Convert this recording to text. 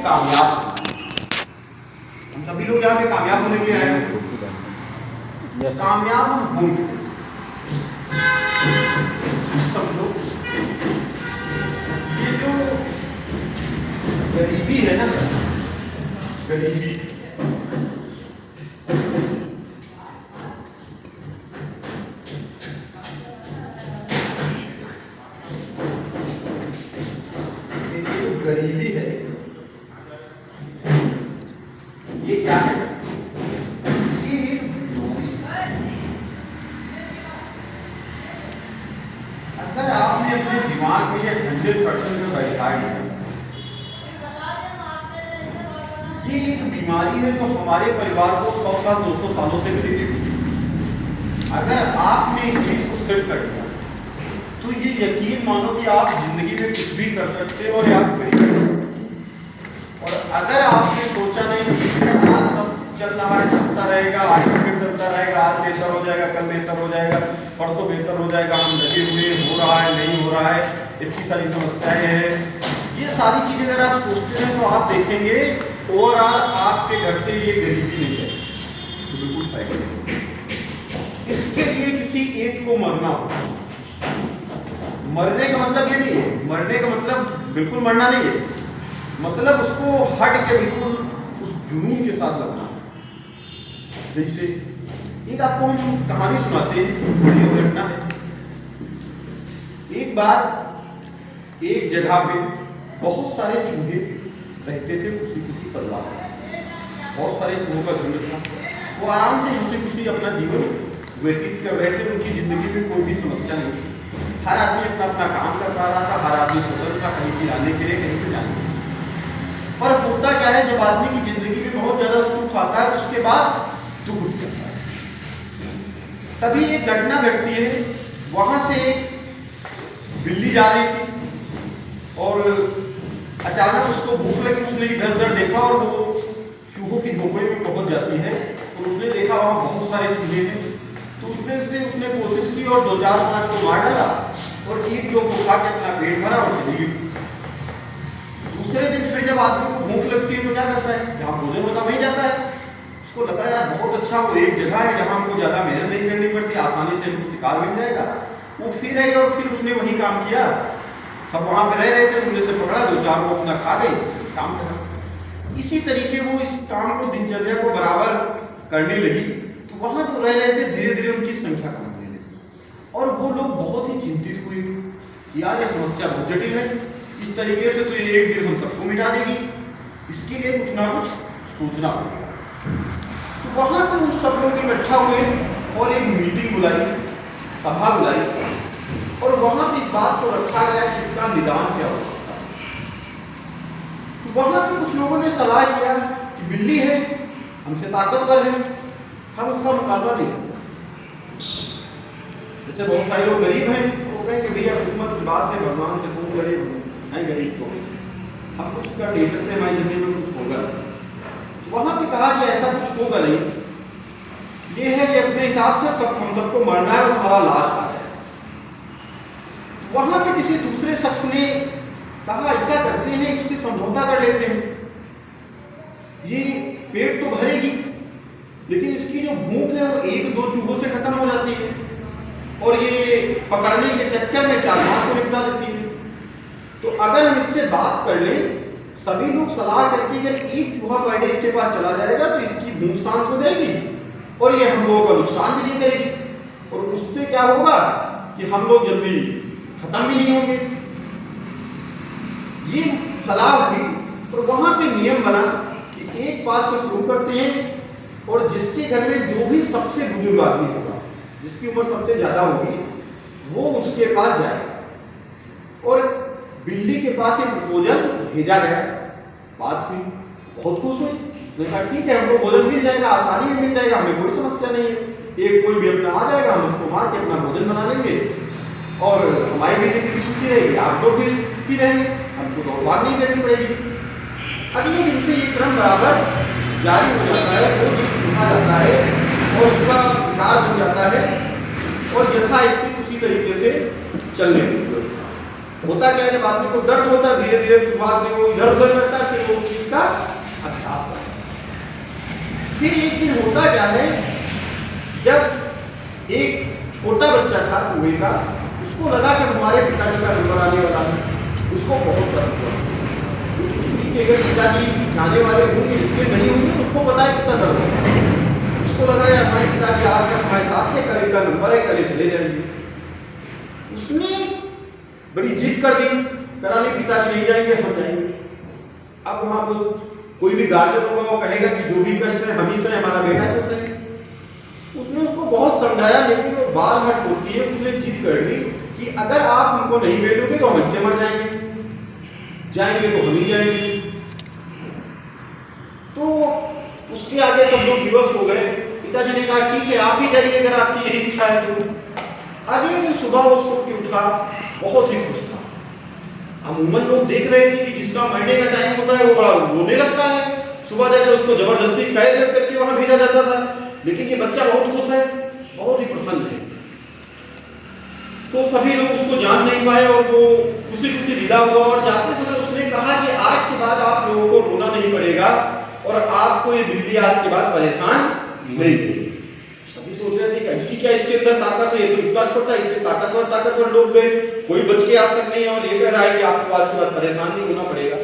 कामयाब होना। हम सभी लोग यहाँ पे कामयाब होने के लिए आए हैं। कामयाब हम होंगे कैसे? समझो, ये जो गरीबी है ना सर, गरीबी, गरीबी है, ये क्या है? ये अगर आपने अपने दिमाग में ये 100% में बैठा दिया, ये एक बीमारी है जो हमारे परिवार को 100 साल 200 सालों से घिरी हुई। अगर आपने इस चीज को सेट कर दिया तो ये यकीन मानो कि आप जिंदगी में कुछ भी कर सकते हो और आप गरीब हो। और अगर आपने सोचा नहीं कि आज सब चल रहा है, चलता रहेगा, आज फिर चलता रहेगा, आज बेहतर हो जाएगा, कल बेहतर हो जाएगा, परसों बेहतर हो जाएगा, हम लगे हुए, हो रहा है, नहीं हो रहा है, इतनी सारी समस्याएं हैं, ये सारी चीजें अगर आप सोचते हैं तो आप देखेंगे ओवरऑल आपके घर से ये गरीबी नहीं है, तो बिल्कुल साइड। इसके लिए किसी एक को मरना होगा। मरने का मतलब ये नहीं है, मरने का मतलब बिल्कुल मरना नहीं है, मतलब उसको हट के बिल्कुल उस जुनून के साथ लगना। जैसे एक आपको हम कहानी सुनाते हैं, बड़ी घटना है। एक बार एक जगह पे बहुत सारे चूहे रहते थे, खुशी खुशी परिवार, बहुत सारे चूहों का झुंड था। वो आराम से खुशी खुशी अपना जीवन व्यतीत कर रहे थे, उनकी जिंदगी में कोई भी समस्या नहीं थी। हर आदमी अपना अपना काम कर पा रहा था, हर आदमी स्वतंत्र था कहीं भी आने के लिए, कहीं भी जाने के लिए। पर होता क्या है, जब आदमी की जिंदगी में बहुत ज्यादा सुख आता है तो उसके बाद दुख उठता है। तभी एक घटना घटती है, वहां से एक बिल्ली जा रही थी और अचानक उसको भूख लगी, उसने इधर उधर देखा और वो चूहों की झोपड़ी में पहुंच जाती है और उसने देखा वहां बहुत सारे चूहे हैं। तो उसने कोशिश की और 2-4-5 को मार डाला और 1-2 को खा के अपना पेट भरा और चली गई। दूसरे दिन फिर जब आदमी को भूख लगती है तो क्या करता है, जहाँ भोजन होता वहीं जाता है। उसको लगा यार बहुत अच्छा, वो एक जगह है जहाँ हमको ज्यादा मेहनत नहीं करनी पड़ती, आसानी से हमको शिकार मिल जाएगा। वो फिर आई और फिर उसने वही काम किया। सब वहां पे रह रहे थे, उनमें से पकड़ा, 2-4 को अपना खा गई, काम करा। इसी तरीके वो इस काम को, दिनचर्या को बराबर करने लगी। तो वहां जो रह रहे थे धीरे धीरे उनकी संख्या कम होने लगी और वो लोग बहुत ही चिंतित हुए कि यार ये समस्या बहुत जटिल है, इस तरीके से तो ये एक दिन हम सबको मिटा देगी, इसके लिए कुछ ना कुछ सोचना पड़ेगा। तो वहां पर उन सब लोग इकट्ठा हुए और एक मीटिंग बुलाई, सभा बुलाई और वहां पर इस बात को रखा गया कि इसका निदान क्या हो सकता है। तो वहां पर कुछ लोगों ने सलाह किया कि बिल्ली है, हमसे ताकतवर है, हम उसका मुकाबला नहीं कर सकते। जैसे बहुत सारे लोग गरीब हैं, वो कहें कि भैया किस्मत की बात है, भगवान से तुम गरीब हैं, गरीब को हम कुछ कर नहीं सकते, हमारी जिंदगी में कुछ होगा नहीं। वहां पे कहा कि ऐसा कुछ होगा नहीं, ये है कि अपने हिसाब से हम सबको मरना है और हमारा लाश आ है। वहां पे किसी दूसरे शख्स ने कहा ऐसा करते हैं, इससे समझौता कर लेते हैं, ये पेट तो भरेगी लेकिन इसकी जो भूख है वो 1-2 चूहों से खत्म हो जाती है और ये पकड़ने के चक्कर में 4-5 को निपटा देती है। तो अगर हम इससे बात कर लें, सभी लोग सलाह करके अगर एक चूहा पर डे इसके पास चला जाएगा तो इसकी भूख शांत हो जाएगी और ये हम लोगों का नुकसान भी नहीं करेगी और उससे क्या होगा कि हम लोग जल्दी खत्म भी नहीं होंगे। ये सलाह हुई और वहां पे नियम बना कि एक पास से शुरू करते हैं और जिसके घर में जो भी सबसे बुजुर्ग आदमी होगा, जिसकी उम्र सबसे ज्यादा होगी, वो उसके पास जाएगा और बिल्ली के पास एक प्रपोजल भेजा गया। बात हुई, बहुत खुश हुई, उसने कहा ठीक है हमको भोजन मिल जाएगा, आसानी में मिल जाएगा, हमें कोई समस्या नहीं है, एक कोई भी अपना आ जाएगा, हम उसको मार के अपना भोजन बना लेंगे और हमारी भी जिंदगी सुखी रहेगी, आप लोग भी सुखी रहेंगे, हमको दौड़ भाग नहीं करनी पड़ेगी। अगले दिन से ये क्रम बराबर जारी हो जाता है, वो दिन चुना जाता है और उसका शिकार बन जाता है और यथास्थिति उसी तरीके से चलने लगती है। होता क्या है, जब आदमी को दर्द होता है धीरे धीरे शुरुआत में वो इधर उधर करता है, फिर वो चीज का बच्चा था चूहे का, उसको लगा कि हमारे पिताजी का नंबर आने वाला है, उसको बहुत दर्द हुआ। क्योंकि किसी के अगर पिताजी जाने वाले होंगे, इसके नहीं होंगे, उसको पता है कितना दर्द होगा। उसको लगा यार हमारे पिताजी आज तक हमारे साथ थे, कल इनका नंबर है, कल चले जाएंगे। उसने बड़ी जिद कर दी, करा नहीं पिताजी नहीं जाएंगे, हम जाएंगे। अब वहां पर कोई भी गार्जियन होगा वो कहेगा कि जो भी कष्ट है हम ही से, हमारा बेटा तो सही। उसने उसको बहुत समझाया, लेकिन वो बाल हट होती है। उसने जिद कर दी कि अगर आप हमको नहीं भेजोगे तो हम इससे मर जाएंगे, जाएंगे तो हम ही जाएंगे। तो उसके आगे सब लोग विवश हो गए। पिताजी ने कहा ठीक है आप ही जाइए अगर आपकी यही इच्छा है तो। अगले दिन सुबह वो सो के उठा, बहुत ही खुश था। अमूमन लोग देख रहे थे कि जिसका मरने का टाइम होता है वो बड़ा रोने लगता है, सुबह जाकर उसको जबरदस्ती कैद करके वहां भेजा जाता था। लेकिन ये बच्चा बहुत खुश है, बहुत ही प्रसन्न है। तो सभी लोग उसको जान नहीं पाए और वो खुशी खुशी विदा हुआ। और जाते समय उसने कहा कि आज के बाद आप लोगों को रोना नहीं पड़ेगा और आपको ये बिल्ली आज के बाद परेशान नहीं करेगी। सभी सोच रहे थे कि ऐसी क्या इसके अंदर ताकत है, ये तो इतना छोटा, इतने ताकतवर ताकतवर लोग गए, कोई बच के आज तक नहीं है और ये कह रहा है कि आपको आज के बाद परेशान नहीं होना पड़ेगा।